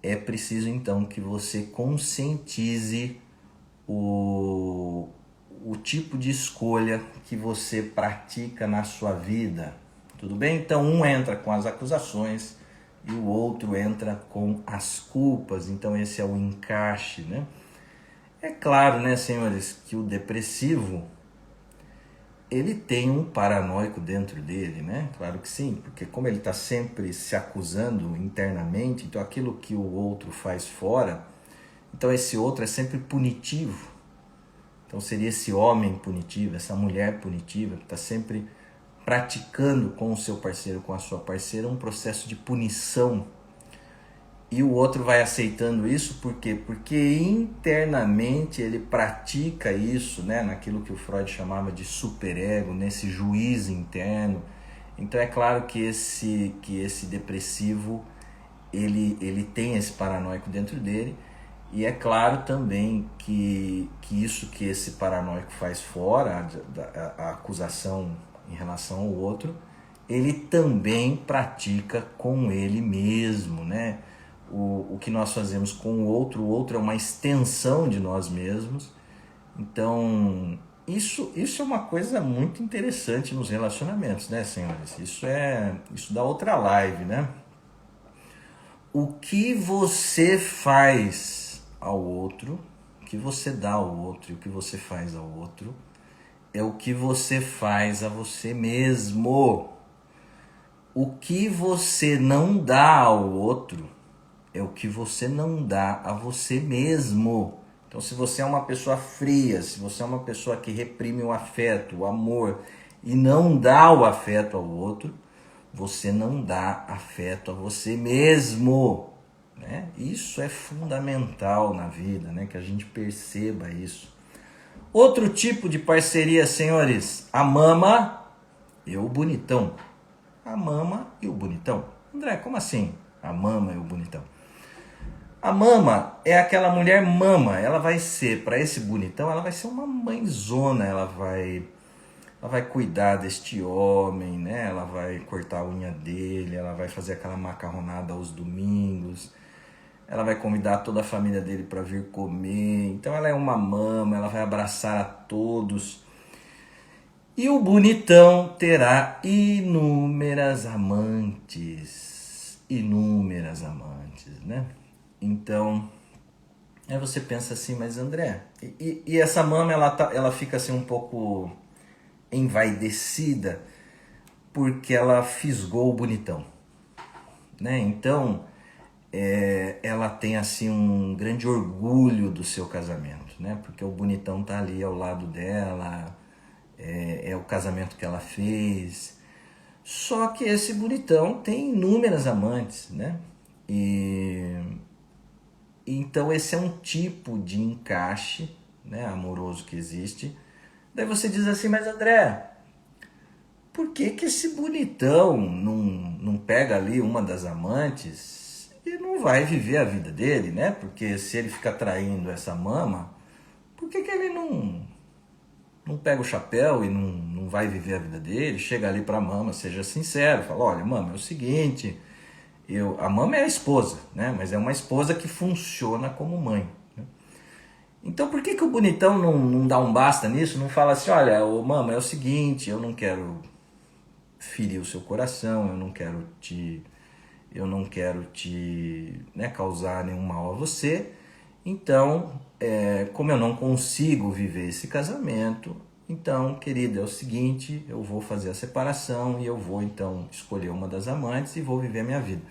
é preciso então que você conscientize o tipo de escolha que você pratica na sua vida. Tudo bem? Então um entra com as acusações e o outro entra com as culpas. Então esse é o encaixe, né? É claro, né, senhores, que o depressivo ele tem um paranoico dentro dele, né? Claro que sim, porque como ele está sempre se acusando internamente, então aquilo que o outro faz fora, então esse outro é sempre punitivo. Então seria esse homem punitivo, essa mulher punitiva, que está sempre praticando com o seu parceiro, com a sua parceira, um processo de punição. E o outro vai aceitando isso, por quê? Porque internamente ele pratica isso, né? Naquilo que o Freud chamava de superego, nesse juiz interno. Então é claro que esse depressivo, ele tem esse paranoico dentro dele. E é claro também que isso que esse paranoico faz fora, a acusação em relação ao outro, ele também pratica com ele mesmo, né? O que nós fazemos com o outro é uma extensão de nós mesmos. Então, isso é uma coisa muito interessante nos relacionamentos, né, senhores? Isso dá outra live, né? O que você faz ao outro, o que você dá ao outro e o que você faz ao outro, é o que você faz a você mesmo. O que você não dá ao outro é o que você não dá a você mesmo. Então, se você é uma pessoa fria, se você é uma pessoa que reprime o afeto, o amor, e não dá o afeto ao outro, você não dá afeto a você mesmo, né? Isso é fundamental na vida, né? Que a gente perceba isso. Outro tipo de parceria, senhores, a mama e o bonitão. A mama e o bonitão. André, como assim? A mama e o bonitão. A mama é aquela mulher mama, ela vai ser, para esse bonitão, ela vai ser uma mãezona, ela vai cuidar deste homem, né? Ela vai cortar a unha dele, ela vai fazer aquela macarronada aos domingos, ela vai convidar toda a família dele para vir comer. Então ela é uma mama, ela vai abraçar a todos. E o bonitão terá inúmeras amantes, né? Então, aí você pensa assim, mas André, e essa mama ela fica assim um pouco envaidecida porque ela fisgou o bonitão, né? Então, ela tem assim um grande orgulho do seu casamento, né? Porque o bonitão tá ali ao lado dela, é o casamento que ela fez. Só que esse bonitão tem inúmeras amantes, né? E então esse é um tipo de encaixe, né, amoroso que existe. Daí você diz assim, mas André, por que que esse bonitão não pega ali uma das amantes e não vai viver a vida dele, né? Porque se ele fica traindo essa mama, por que que ele não pega o chapéu e não vai viver a vida dele? Chega ali pra mama, seja sincero, fala, olha, mama, é o seguinte, a mama é a esposa, né? Mas é uma esposa que funciona como mãe. Então por que que o bonitão não dá um basta nisso? Não fala assim, olha, mama, é o seguinte, eu não quero ferir o seu coração, eu não quero te né, causar nenhum mal a você. Então, como eu não consigo viver esse casamento, então, querida, é o seguinte, eu vou fazer a separação e eu vou então escolher uma das amantes e vou viver a minha vida.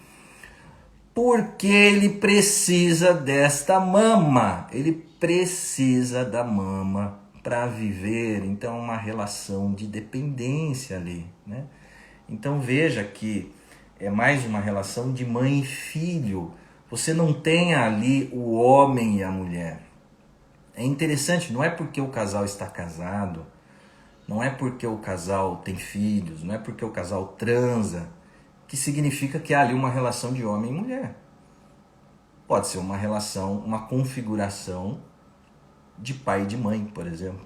Porque ele precisa desta mama, ele precisa da mama para viver, então, uma relação de dependência ali, né? Então veja que é mais uma relação de mãe e filho. Você não tem ali o homem e a mulher. É interessante, não é porque o casal está casado, não é porque o casal tem filhos, não é porque o casal transa, que significa que há ali uma relação de homem e mulher. Pode ser uma relação, uma configuração de pai e de mãe, por exemplo.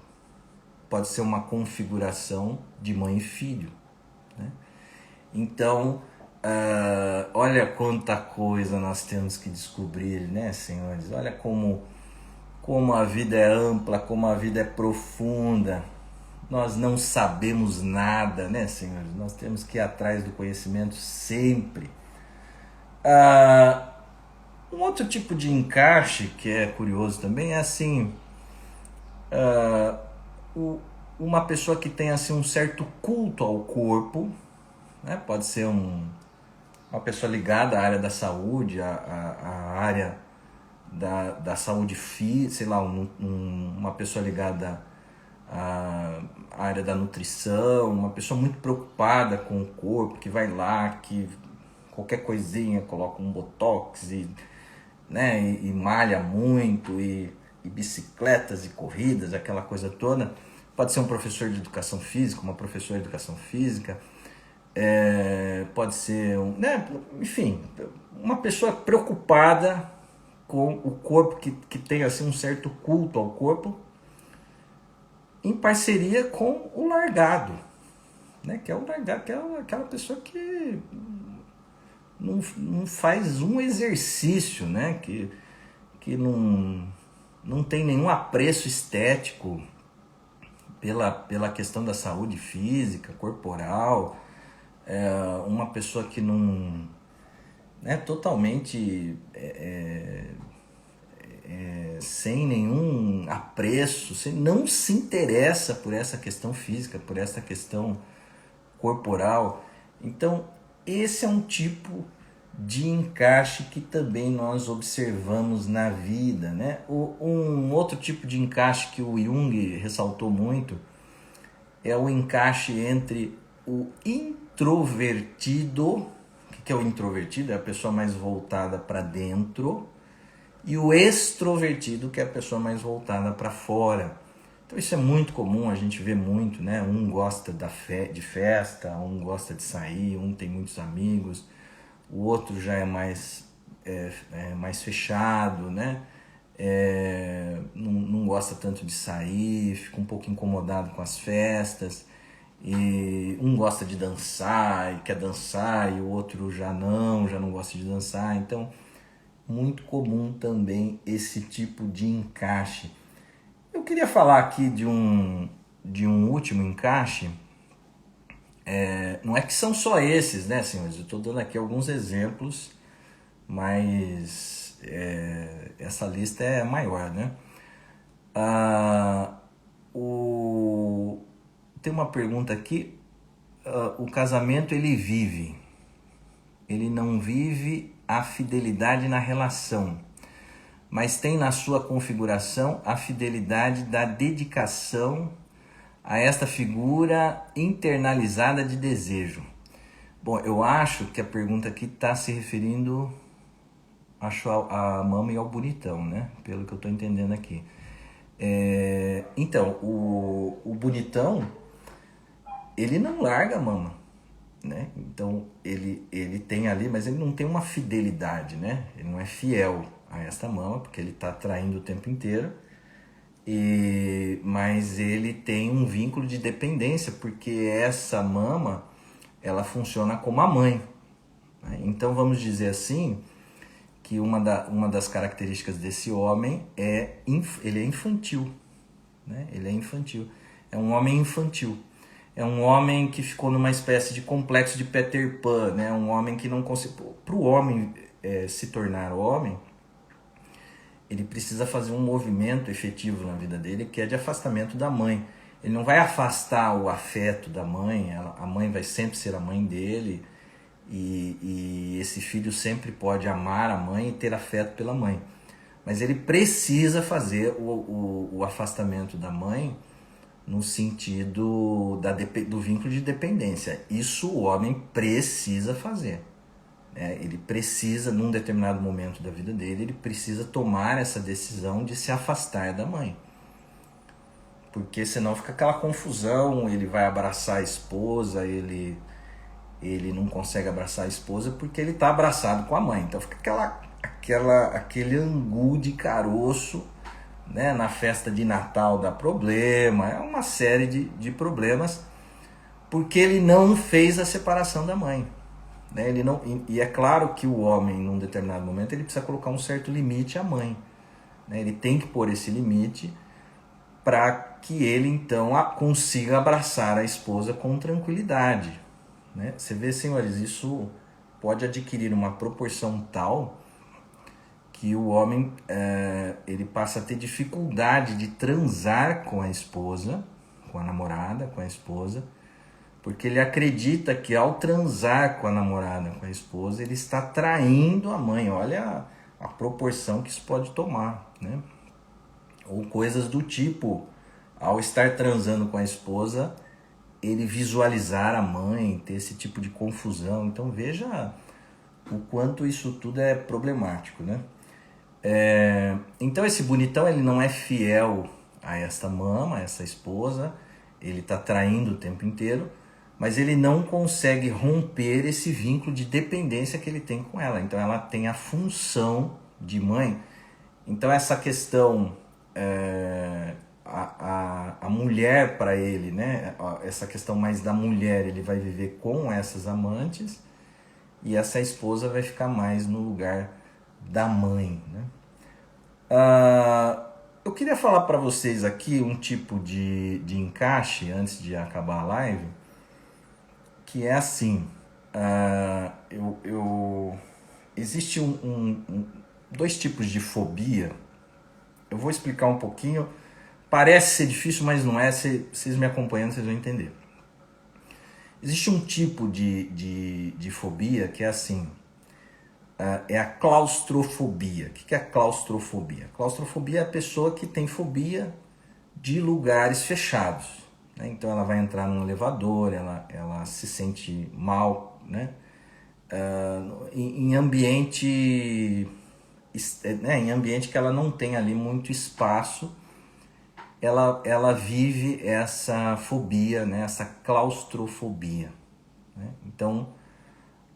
Pode ser uma configuração de mãe e filho, né? Então, olha quanta coisa nós temos que descobrir, né, senhores? Olha como a vida é ampla, como a vida é profunda. Nós não sabemos nada, né, senhores? Nós temos que ir atrás do conhecimento sempre. Um outro tipo de encaixe que é curioso também é assim, uma pessoa que tem assim um certo culto ao corpo, né? Pode ser uma pessoa ligada à área da saúde, à área da saúde física, sei lá, uma pessoa ligada à área da nutrição, uma pessoa muito preocupada com o corpo, que vai lá, que qualquer coisinha coloca um botox né, e malha muito, e bicicletas e corridas, aquela coisa toda. Pode ser um professor de educação física, uma professora de educação física, pode ser, né, enfim, uma pessoa preocupada com o corpo, que tem assim, um certo culto ao corpo, em parceria com o largado, né, que é o largado, que é aquela pessoa que não faz um exercício, né, que não tem nenhum apreço estético pela questão da saúde física, corporal, uma pessoa que não, né, totalmente sem nenhum apreço, não se interessa por essa questão física, por essa questão corporal. Então, esse é um tipo de encaixe que também nós observamos na vida, né? Um outro tipo de encaixe que o Jung ressaltou muito é o encaixe entre o yin introvertido. O que é o introvertido? É a pessoa mais voltada para dentro. E o extrovertido, que é a pessoa mais voltada para fora. Então isso é muito comum, a gente vê muito, né? Um gosta de festa, um gosta de sair, um tem muitos amigos, o outro já é mais fechado, né? Não gosta tanto de sair, fica um pouco incomodado com as festas. E um gosta de dançar e quer dançar, e o outro já não gosta de dançar. Então, muito comum também esse tipo de encaixe. Eu queria falar aqui de um último encaixe. Não é que são só esses, né, senhores? Eu estou dando aqui alguns exemplos, mas essa lista é maior, né? Tem uma pergunta aqui. O casamento ele não vive a fidelidade na relação, mas tem na sua configuração a fidelidade da dedicação a esta figura internalizada de desejo. Bom, eu acho que a pergunta aqui está se referindo, acho, a mama e ao bonitão, né? Pelo que eu estou entendendo aqui. Então, o bonitão, ele não larga a mama, né? Então, ele tem ali, mas ele não tem uma fidelidade, né? Ele não é fiel a esta mama, porque ele está traindo o tempo inteiro. Mas ele tem um vínculo de dependência, porque essa mama, ela funciona como a mãe, né? Então vamos dizer assim, que uma das características desse homem ele é infantil, né? Ele é infantil, é um homem infantil, é um homem que ficou numa espécie de complexo de Peter Pan, né? Um homem que não conseguiu, para o homem se tornar homem, ele precisa fazer um movimento efetivo na vida dele, que é de afastamento da mãe. Ele não vai afastar o afeto da mãe, a mãe vai sempre ser a mãe dele, e esse filho sempre pode amar a mãe e ter afeto pela mãe. Mas ele precisa fazer o afastamento da mãe no sentido do vínculo de dependência. Isso o homem precisa fazer. Ele precisa, num determinado momento da vida dele, ele precisa tomar essa decisão de se afastar da mãe. Porque senão fica aquela confusão, ele vai abraçar a esposa, ele não consegue abraçar a esposa porque ele está abraçado com a mãe. Então fica aquele angu de caroço, né? Na festa de Natal dá problema, é uma série de problemas, porque ele não fez a separação da mãe. Ele não, e é claro que o homem, num determinado momento, ele precisa colocar um certo limite à mãe, né? Ele tem que pôr esse limite para que ele, então, consiga abraçar a esposa com tranquilidade, né? Você vê, senhores, isso pode adquirir uma proporção tal que o homem ele passa a ter dificuldade de transar com a esposa, com a namorada, com a esposa, porque ele acredita que ao transar com a namorada, com a esposa, ele está traindo a mãe. Olha a proporção que isso pode tomar, né? Ou coisas do tipo, ao estar transando com a esposa, ele visualizar a mãe, ter esse tipo de confusão. Então veja o quanto isso tudo é problemático, né? Então esse bonitão, ele não é fiel a esta mama, a essa esposa, ele está traindo o tempo inteiro, mas ele não consegue romper esse vínculo de dependência que ele tem com ela. Então ela tem a função de mãe. Então essa questão, a mulher para ele, né? Essa questão mais da mulher, ele vai viver com essas amantes, e essa esposa vai ficar mais no lugar da mãe, né? Eu queria falar para vocês aqui um tipo de encaixe, antes de acabar a live, que é assim, existe dois tipos de fobia. Eu vou explicar um pouquinho, parece ser difícil, mas não é. Vocês me acompanhando, vocês vão entender. Existe um tipo de fobia que é assim, é a claustrofobia. O que é a claustrofobia? Claustrofobia é a pessoa que tem fobia de lugares fechados, né? Então ela vai entrar num elevador, ela se sente mal, né? Em ambiente, né? Em ambiente que ela não tem ali muito espaço, ela vive essa fobia, né? Essa claustrofobia, né? Então,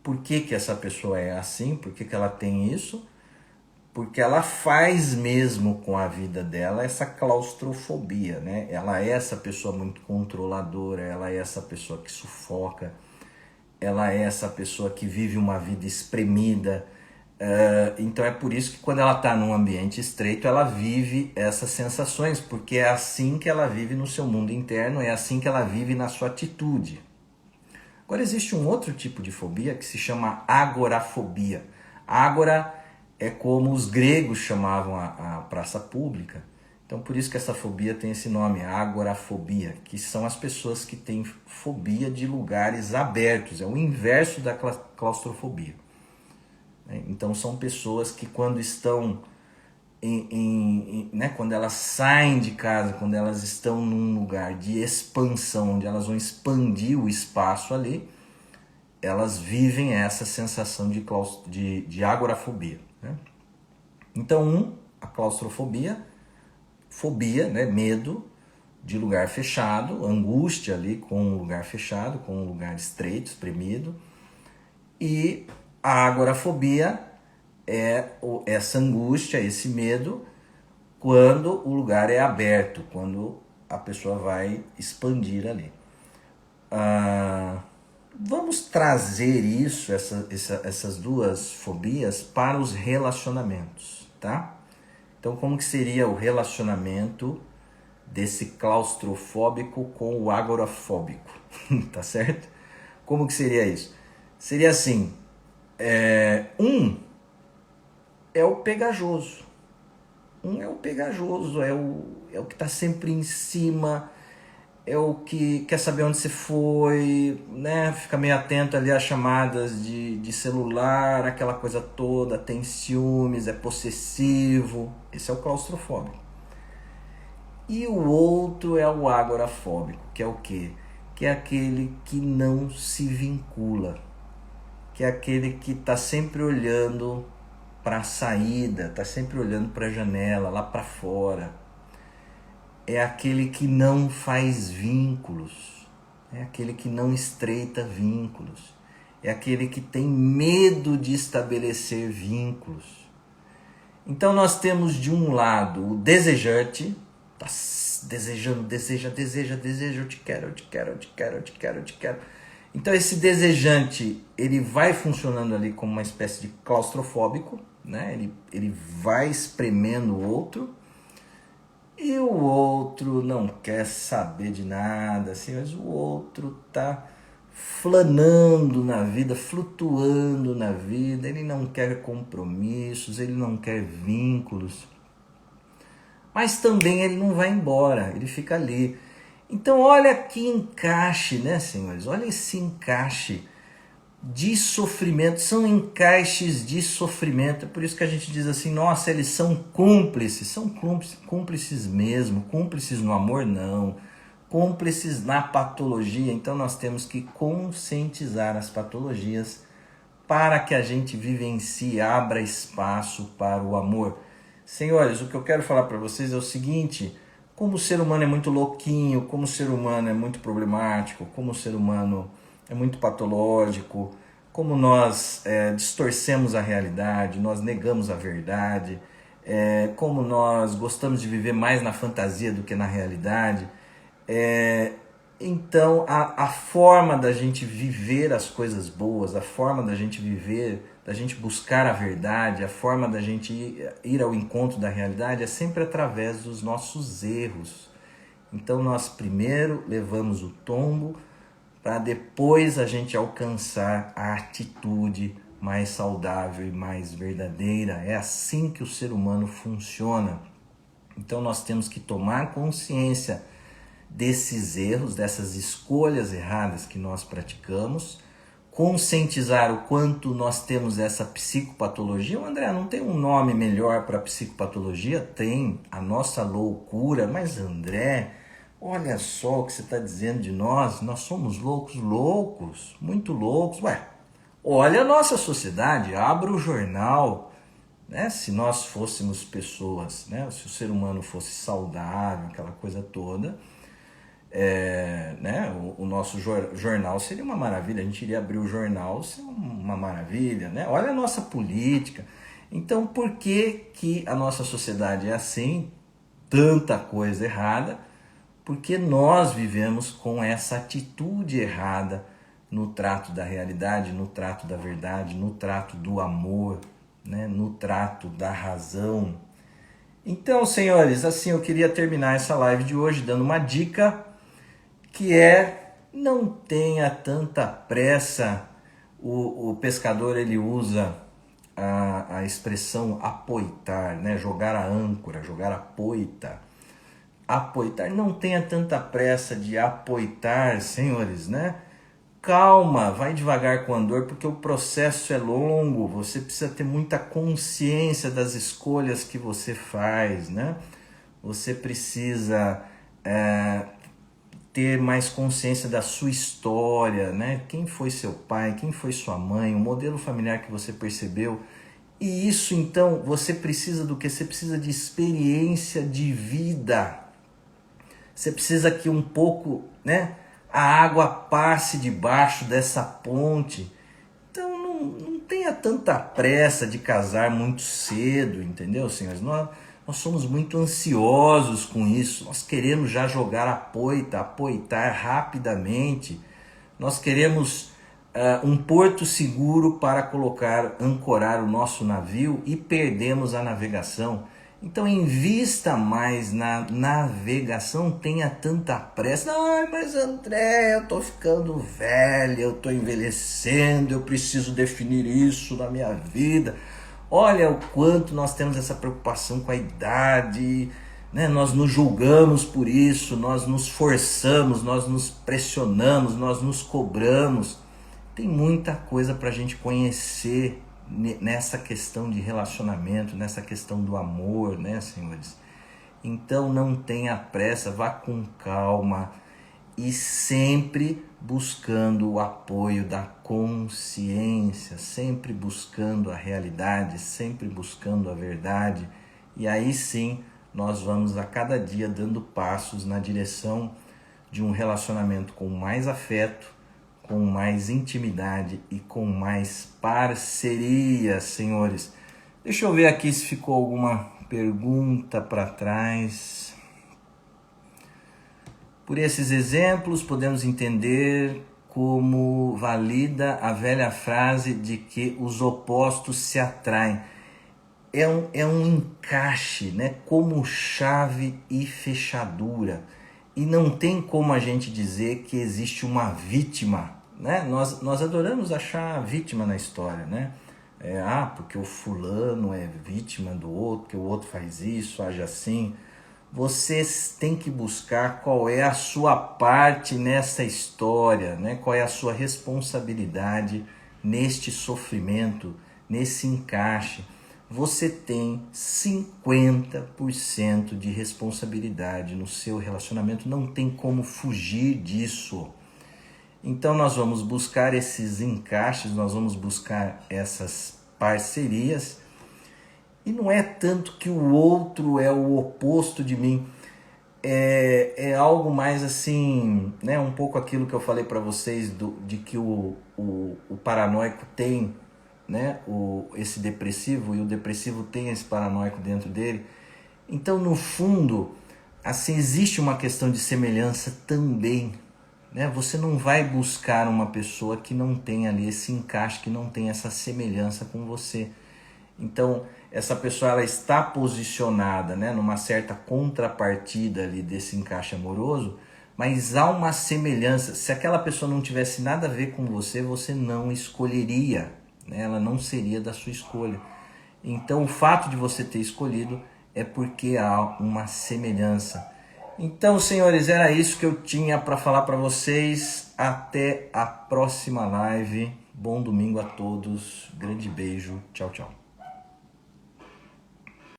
por que que essa pessoa é assim? Por que que ela tem isso? Porque ela faz mesmo com a vida dela essa claustrofobia, né? Ela é essa pessoa muito controladora, ela é essa pessoa que sufoca, ela é essa pessoa que vive uma vida espremida. Então é por isso que quando ela está num ambiente estreito, ela vive essas sensações, porque é assim que ela vive no seu mundo interno, é assim que ela vive na sua atitude. Agora existe um outro tipo de fobia que se chama agorafobia. Ágora é como os gregos chamavam a praça pública. Então por isso que essa fobia tem esse nome, agorafobia, que são as pessoas que têm fobia de lugares abertos. É o inverso da claustrofobia. Então são pessoas que quando estão né, quando elas saem de casa, quando elas estão num lugar de expansão, onde elas vão expandir o espaço ali, elas vivem essa sensação de agorafobia, né? Então, a claustrofobia, fobia, né, medo de lugar fechado, angústia ali com um lugar fechado, com um lugar estreito, espremido. E a agorafobia é essa angústia, esse medo, quando o lugar é aberto, quando a pessoa vai expandir ali. Vamos trazer isso, essas duas fobias para os relacionamentos, tá? Então, como que seria o relacionamento desse claustrofóbico com o agorafóbico, tá certo? Como que seria isso? Seria assim, um é o pegajoso, é o que está sempre em cima, é o que quer saber onde você foi, né? Fica meio atento ali às chamadas de celular, aquela coisa toda, tem ciúmes, é possessivo. Esse é o claustrofóbico. E o outro é o agorafóbico, que é o quê? Que é aquele que não se vincula, que é aquele que está sempre olhando para a saída, está sempre olhando para a janela, lá para fora. É aquele que não faz vínculos, é aquele que não estreita vínculos, é aquele que tem medo de estabelecer vínculos. Então nós temos de um lado o desejante, tá desejando, deseja, eu te quero, eu te quero, eu te quero, eu te quero, eu te quero. Então esse desejante, ele vai funcionando ali como uma espécie de claustrofóbico, né? Ele vai espremendo o outro. E o outro não quer saber de nada, assim, mas o outro tá flanando na vida, flutuando na vida, ele não quer compromissos, ele não quer vínculos, mas também ele não vai embora, ele fica ali. Então olha que encaixe, né, senhores? Olha esse encaixe de sofrimento, são encaixes de sofrimento. É por isso que a gente diz assim, nossa, eles são cúmplices mesmo, cúmplices no amor não, cúmplices na patologia. Então nós temos que conscientizar as patologias para que a gente vivencie, abra espaço para o amor. Senhores, o que eu quero falar para vocês é o seguinte: como o ser humano é muito louquinho, como o ser humano é muito problemático, como o ser humano é muito patológico, como nós distorcemos a realidade, nós negamos a verdade, como nós gostamos de viver mais na fantasia do que na realidade. Então a forma da gente viver as coisas boas, a forma da gente viver, da gente buscar a verdade, a forma da gente ir ao encontro da realidade é sempre através dos nossos erros. Então nós primeiro levamos o tombo para depois a gente alcançar a atitude mais saudável e mais verdadeira. É assim que o ser humano funciona. Então nós temos que tomar consciência desses erros, dessas escolhas erradas que nós praticamos, conscientizar o quanto nós temos essa psicopatologia. André, não tem um nome melhor para psicopatologia? Tem, a nossa loucura. Mas André, Olha só o que você está dizendo de nós somos loucos, loucos, muito loucos. Ué, olha a nossa sociedade, abra o jornal, né? Se nós fôssemos pessoas, né? Se o ser humano fosse saudável, aquela coisa toda, né? O nosso jornal seria uma maravilha, a gente iria abrir o jornal, seria uma maravilha, né? Olha a nossa política. Então, por que que a nossa sociedade é assim? Tanta coisa errada, porque nós vivemos com essa atitude errada no trato da realidade, no trato da verdade, no trato do amor, né? No trato da razão. Então, senhores, assim eu queria terminar essa live de hoje dando uma dica que é: não tenha tanta pressa. O pescador ele usa a expressão apoitar, né? Jogar a âncora, jogar a poita. Apoitar, não tenha tanta pressa de apoitar, senhores, né? Calma, vai devagar com a dor, porque o processo é longo, você precisa ter muita consciência das escolhas que você faz, né? Você precisa ter mais consciência da sua história, né? Quem foi seu pai, quem foi sua mãe, o modelo familiar que você percebeu. E isso, então, você precisa do quê? Você precisa de experiência de vida. Você precisa que um pouco, né, a água passe debaixo dessa ponte. Então não tenha tanta pressa de casar muito cedo, entendeu, senhores? Nós somos muito ansiosos com isso. Nós queremos já jogar a poita, apoitar rapidamente. Nós queremos um porto seguro para ancorar o nosso navio e perdemos a navegação. Então invista mais na navegação, tenha tanta pressa. Ai, mas André, eu tô ficando velho, eu tô envelhecendo, eu preciso definir isso na minha vida. Olha o quanto nós temos essa preocupação com a idade, né? Nós nos julgamos por isso, nós nos forçamos, nós nos pressionamos, nós nos cobramos. Tem muita coisa para a gente conhecer nessa questão de relacionamento, nessa questão do amor, né, senhores? Então não tenha pressa, vá com calma e sempre buscando o apoio da consciência, sempre buscando a realidade, sempre buscando a verdade. E aí sim, nós vamos a cada dia dando passos na direção de um relacionamento com mais afeto, com mais intimidade e com mais parceria, senhores. Deixa eu ver aqui se ficou alguma pergunta para trás. Por esses exemplos, podemos entender como valida a velha frase de que os opostos se atraem. É um encaixe, né? Como chave e fechadura. E não tem como a gente dizer que existe uma vítima, né? Nós adoramos achar vítima na história, né? Porque o fulano é vítima do outro, porque o outro faz isso, age assim. Vocês têm que buscar qual é a sua parte nessa história, né? Qual é a sua responsabilidade neste sofrimento, nesse encaixe. Você tem 50% de responsabilidade no seu relacionamento, não tem como fugir disso. Então nós vamos buscar esses encaixes, nós vamos buscar essas parcerias. E não é tanto que o outro é o oposto de mim, é algo mais assim, né? Um pouco aquilo que eu falei para vocês de que o paranoico tem, né? Esse depressivo, e o depressivo tem esse paranoico dentro dele. Então, no fundo, assim, existe uma questão de semelhança também, né? Você não vai buscar uma pessoa que não tem ali esse encaixe, que não tem essa semelhança com você. Então, essa pessoa ela está posicionada, né, numa certa contrapartida ali desse encaixe amoroso, mas há uma semelhança. Se aquela pessoa não tivesse nada a ver com você, você não escolheria, né? Ela não seria da sua escolha. Então, o fato de você ter escolhido é porque há uma semelhança. Então, senhores, era isso que eu tinha para falar para vocês. Até a próxima live. Bom domingo a todos. Grande beijo. Tchau, tchau.